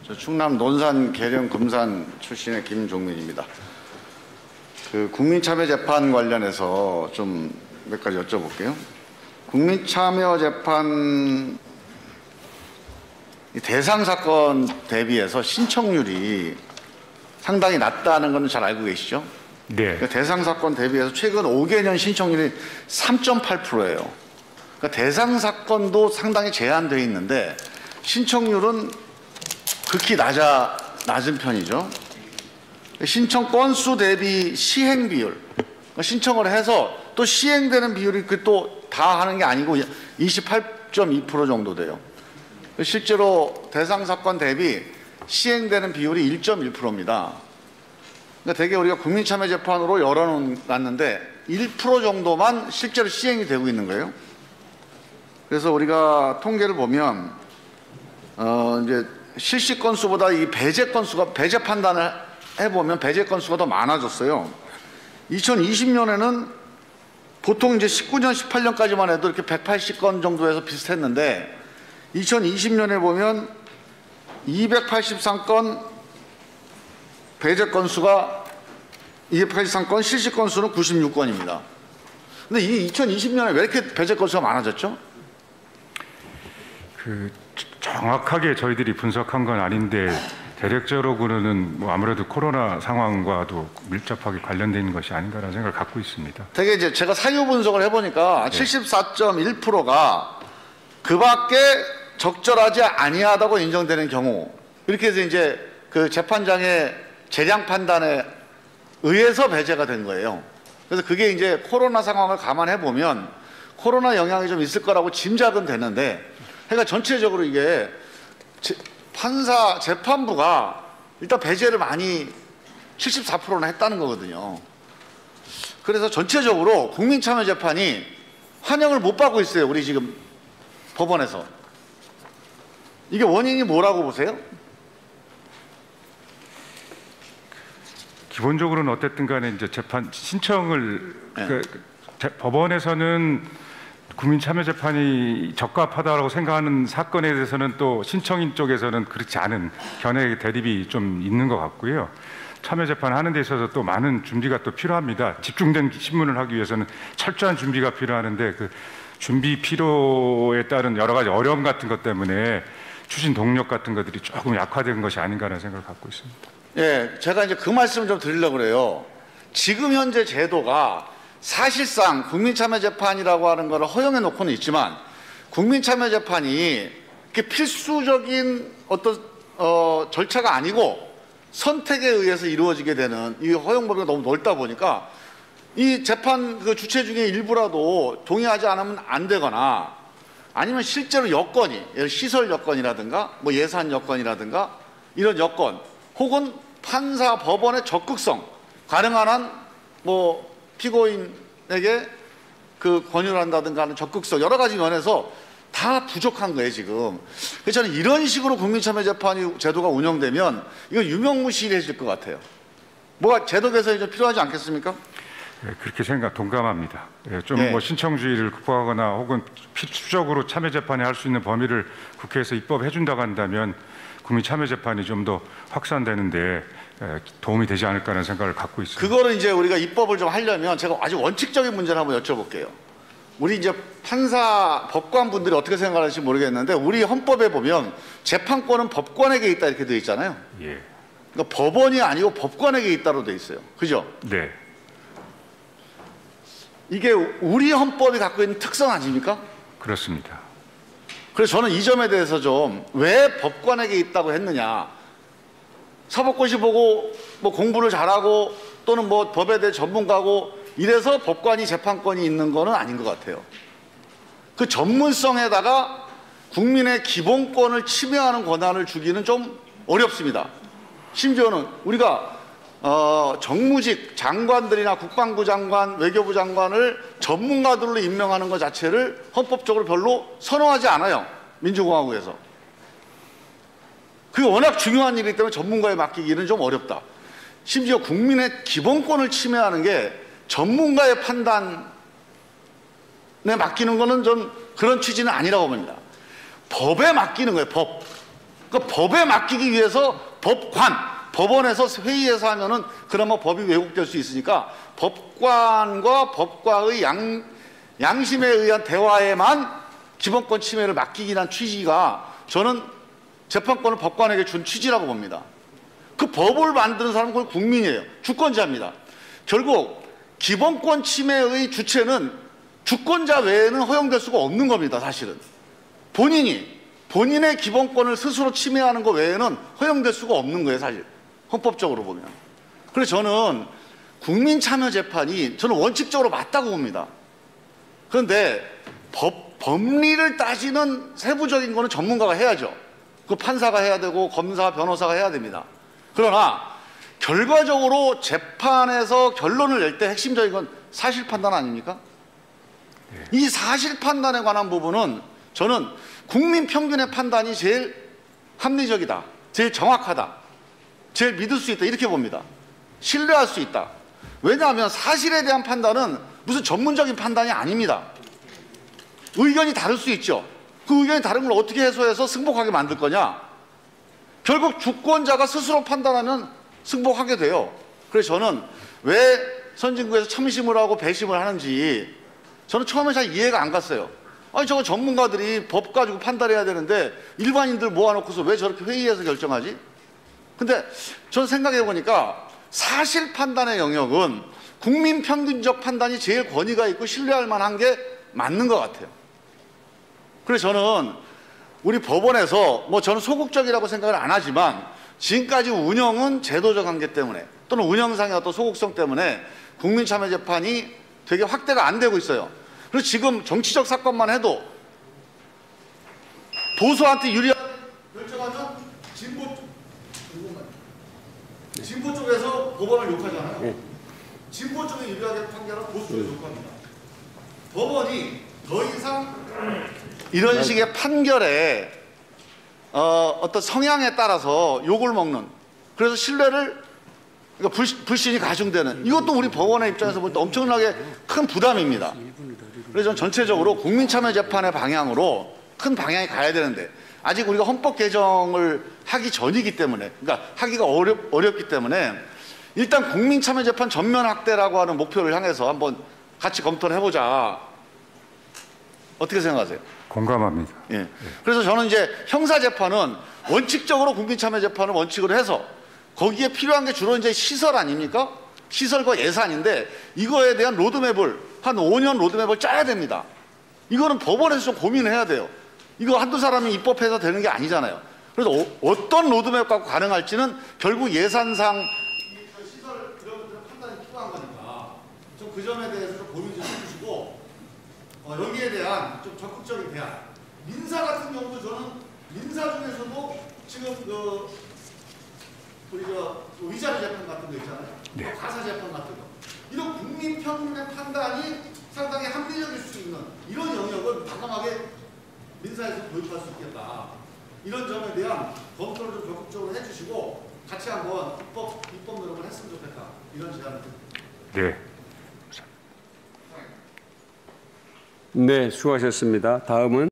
저 충남 논산 계령 금산 출신의 김종민입니다. 그 국민참여재판 관련해서 좀 몇 가지 여쭤볼게요. 국민참여재판 대상 사건 대비해서 신청률이 상당히 낮다는 건 잘 알고 계시죠? 네. 그러니까 대상 사건 대비해서 최근 5개년 신청률이 3.8%예요. 그러니까 대상 사건도 상당히 제한되어 있는데 신청률은 극히 낮은 편이죠. 신청 건수 대비 시행 비율, 신청을 해서 또 시행되는 비율이 또 다 하는 게 아니고 28.2% 정도 돼요. 실제로 대상 사건 대비 시행되는 비율이 1.1%입니다. 그러니까 대개 우리가 국민참여재판으로 열어놨는데 1% 정도만 실제로 시행이 되고 있는 거예요. 그래서 우리가 통계를 보면 이제 실시 건수보다 이 배제 판단을 해보면 배제 건수가 더 많아졌어요. 2020년에는 보통 이제 19년, 18년까지만 해도 이렇게 180건 정도에서 비슷했는데 2020년에 보면 283건 배제 건수가 283건, 실시 건수는 96건입니다. 근데 이 2020년에 왜 이렇게 배제 건수가 많아졌죠? 정확하게 저희들이 분석한 건 아닌데 대략적으로는 뭐 아무래도 코로나 상황과도 밀접하게 관련된 것이 아닌가라는 생각을 갖고 있습니다. 되게 이제 제가 사유 분석을 해보니까 74.1%가 그밖에 적절하지 아니하다고 인정되는 경우, 이렇게 해서 이제 그 재판장의 재량 판단에 의해서 배제가 된 거예요. 그래서 그게 이제 코로나 상황을 감안해 보면 코로나 영향이 좀 있을 거라고 짐작은 되는데, 그러니까 전체적으로 이게 재판부가 일단 배제를 많이 74%나 했다는 거거든요. 그래서 전체적으로 국민참여재판이 환영을 못 받고 있어요. 우리 지금 법원에서. 이게 원인이 뭐라고 보세요? 기본적으로는 어쨌든 간에 이제 재판 신청을 법원에서는 국민참여재판이 적합하다고 생각하는 사건에 대해서는 또 신청인 쪽에서는 그렇지 않은 견해 대립이 좀 있는 것 같고요. 참여재판 하는 데 있어서 또 많은 준비가 또 필요합니다. 집중된 신문을 하기 위해서는 철저한 준비가 필요하는데 그 준비 필요에 따른 여러 가지 어려움 같은 것 때문에 추진 동력 같은 것들이 조금 약화된 것이 아닌가라는 생각을 갖고 있습니다. 예, 제가 이제 그 말씀을 좀 드리려고 그래요. 지금 현재 제도가 사실상 국민참여재판이라고 하는 것을 허용해 놓고는 있지만 국민참여재판이 이렇게 필수적인 어떤 절차가 아니고 선택에 의해서 이루어지게 되는 이 허용 범위가 너무 넓다 보니까 이 재판 그 주체 중에 일부라도 동의하지 않으면 안 되거나 아니면 실제로 여건이 시설 여건이라든가 뭐 예산 여건이라든가 이런 여건 혹은 판사 법원의 적극성 가능한 한 뭐 피고인에게 그 권유를 한다든가 하는 적극성 여러 가지 면에서 다 부족한 거예요 지금. 그래서 저는 이런 식으로 국민참여재판이 제도가 운영되면 이거 유명무실해질 것 같아요. 뭐가 제도 개선이 좀 필요하지 않겠습니까? 네, 그렇게 동감합니다. 좀 네. 뭐 신청주의를 극복하거나 혹은 필수적으로 참여재판에 할 수 있는 범위를 국회에서 입법해 준다고 한다면 국민참여재판이 좀 더 확산되는데 도움이 되지 않을까라는 생각을 갖고 있습니다. 그거를 이제 우리가 입법을 좀 하려면 제가 아주 원칙적인 문제를 한번 여쭤볼게요. 우리 이제 판사 법관분들이 어떻게 생각하실지 모르겠는데 우리 헌법에 보면 재판권은 법관에게 있다 이렇게 되어 있잖아요. 예. 그러니까 법원이 아니고 법관에게 있다로 되어 있어요. 그죠? 네. 이게 우리 헌법이 갖고 있는 특성 아닙니까? 그렇습니다. 그래서 저는 이 점에 대해서 좀 왜 법관에게 있다고 했느냐. 사법고시 보고 뭐 공부를 잘하고 또는 뭐 법에 대해 전문가고 이래서 법관이 재판권이 있는 거는 아닌 것 같아요. 그 전문성에다가 국민의 기본권을 침해하는 권한을 주기는 좀 어렵습니다. 심지어는 우리가 정무직 장관들이나 국방부 장관, 외교부 장관을 전문가들로 임명하는 것 자체를 헌법적으로 별로 선호하지 않아요. 민주공화국에서. 그게 워낙 중요한 일이기 때문에 전문가에 맡기기는 좀 어렵다. 심지어 국민의 기본권을 침해하는 게 전문가의 판단에 맡기는 거는 좀 그런 취지는 아니라고 봅니다. 법에 맡기는 거예요. 법. 그러니까 법에 맡기기 위해서 법원에서 회의에서 하면은 그나마 법이 왜곡될 수 있으니까 법관과 법과의 양심에 의한 대화에만 기본권 침해를 맡기기 위한 취지가 저는 재판권을 법관에게 준 취지라고 봅니다. 그 법을 만드는 사람은 거의 국민이에요. 주권자입니다. 결국 기본권 침해의 주체는 주권자 외에는 허용될 수가 없는 겁니다. 사실은 본인의 기본권을 스스로 침해하는 것 외에는 허용될 수가 없는 거예요. 사실 헌법적으로 보면. 그래서 저는 국민참여재판이 저는 원칙적으로 맞다고 봅니다. 그런데 법리를 따지는 세부적인 거는 전문가가 해야죠. 그 판사가 해야 되고 검사, 변호사가 해야 됩니다. 그러나 결과적으로 재판에서 결론을 낼 때 핵심적인 건 사실 판단 아닙니까? 이 사실 판단에 관한 부분은 저는 국민 평균의 판단이 제일 합리적이다, 제일 정확하다, 제일 믿을 수 있다 이렇게 봅니다. 신뢰할 수 있다. 왜냐하면 사실에 대한 판단은 무슨 전문적인 판단이 아닙니다. 의견이 다를 수 있죠. 그 의견이 다른 걸 어떻게 해소해서 승복하게 만들 거냐? 결국 주권자가 스스로 판단하면 승복하게 돼요. 그래서 저는 왜 선진국에서 참심을 하고 배심을 하는지 저는 처음에 잘 이해가 안 갔어요. 아니 저거 전문가들이 법 가지고 판단해야 되는데 일반인들 모아놓고서 왜 저렇게 회의에서 결정하지? 근데 저는 생각해 보니까 사실 판단의 영역은 국민 평균적 판단이 제일 권위가 있고 신뢰할 만한 게 맞는 것 같아요. 그래서 저는 우리 법원에서 저는 소극적이라고 생각을 안 하지만 지금까지 운영은 제도적 한계 때문에 또는 운영상의 어떤 소극성 때문에 국민참여재판이 되게 확대가 안 되고 있어요. 그래서 지금 정치적 사건만 해도 보수한테 유리한 결정하면 진보 쪽에서 법원을 욕하잖아요. 진보 쪽에 유리하게 판결은 보수 쪽에서 욕합니다. 법원이 더 이상 이런 식의 판결에 어떤 성향에 따라서 욕을 먹는, 그래서 신뢰를 그러니까 불신이 가중되는, 이것도 우리 법원의 입장에서 볼 때 엄청나게 큰 부담입니다. 그래서 저는 전체적으로 국민참여재판의 방향으로 큰 방향이 가야 되는데 아직 우리가 헌법 개정을 하기 전이기 때문에, 그러니까 하기가 어렵기 때문에 일단 국민참여재판 전면 확대라고 하는 목표를 향해서 한번 같이 검토를 해보자. 어떻게 생각하세요? 공감합니다. 예. 그래서 저는 이제 형사재판은 원칙적으로 국민참여재판을 원칙으로 해서 거기에 필요한 게 주로 이제 시설 아닙니까? 시설과 예산인데 이거에 대한 로드맵을 한 5년 로드맵을 짜야 됩니다. 이거는 법원에서 좀 고민을 해야 돼요. 이거 한두 사람이 입법해서 되는 게 아니잖아요. 그래서 어떤 로드맵 갖고 가능할지는 결국 예산상 시설 이런 것들은 판단이 필요한 거니까 좀 그 점에 대해서 좀 고민 좀 해주시고 여기에 대한 좀 적극적인 대안. 민사 같은 경우도 저는 민사 중에서도 지금 우리 위자료 재판 같은 거 있잖아요. 네. 가사 재판 같은 거. 이런 국민 평균의 판단이 상당히 합리적일 수 있는 이런 영역을 과감하게 민사에서 도입할 수 있겠다. 이런 점에 대한 검토를 좀 적극적으로 해주시고 같이 한번 입법 노력을 했으면 좋겠다. 이런 제안을 드립니다. 네. 네, 수고하셨습니다. 다음은